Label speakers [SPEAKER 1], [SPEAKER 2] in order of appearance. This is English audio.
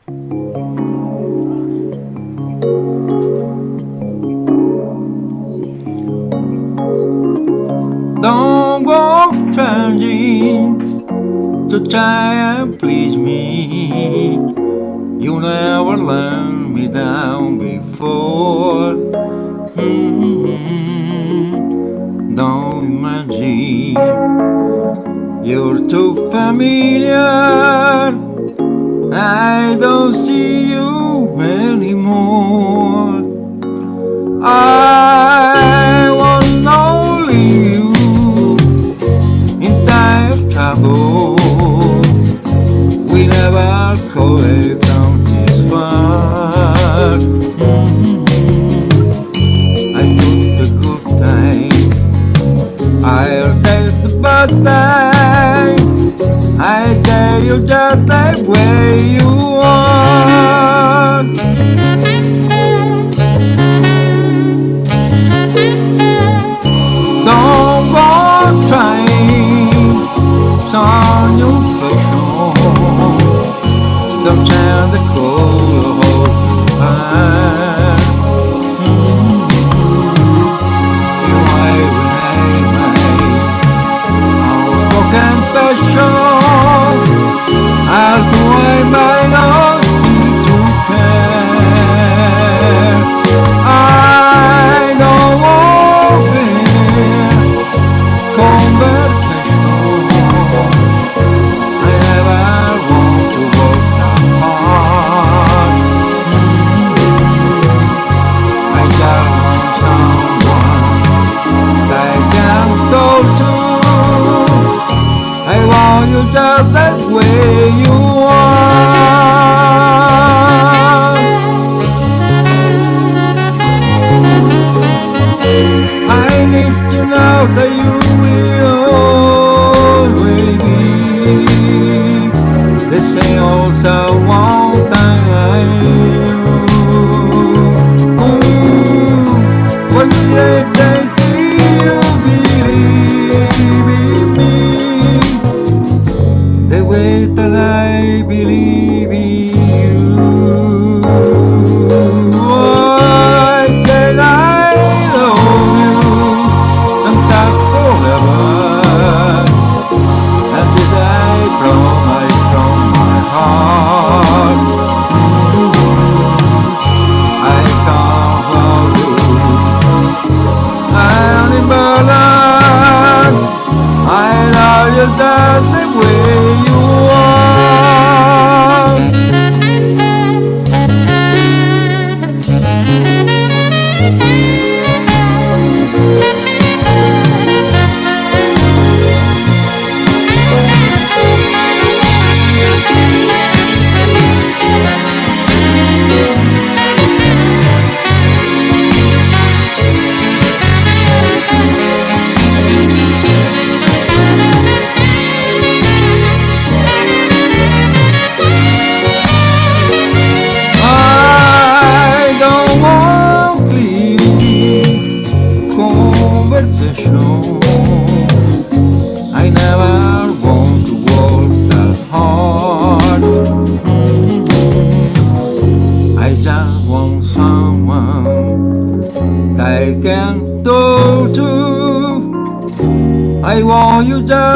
[SPEAKER 1] Don't go changing to try and please me. You never let me down before. Don't imagine you're too familiar. I don't see you anymore. I want only you in time of trouble. We never could have come this far. I took the good time, I'll take the bad time. I tell you just the way you are. Don't go trying some new fashion. Don't change the color of your hand. You ain't outspoken passion. As do I might not seem to care. I don't want conversation. I never want to walk apart. I just want someone that I can talk to. I want you just that way you are. I need to know that you will always be the same old someone that I knew. What do they think you believe in me? The way that I believe in you. Why can I love you and talk forever? And did I promise from my heart? I can't hold you. I'm in Berlin. I love you just the way you are. I never want to work that hard. I just want someone that I can talk to. I want you just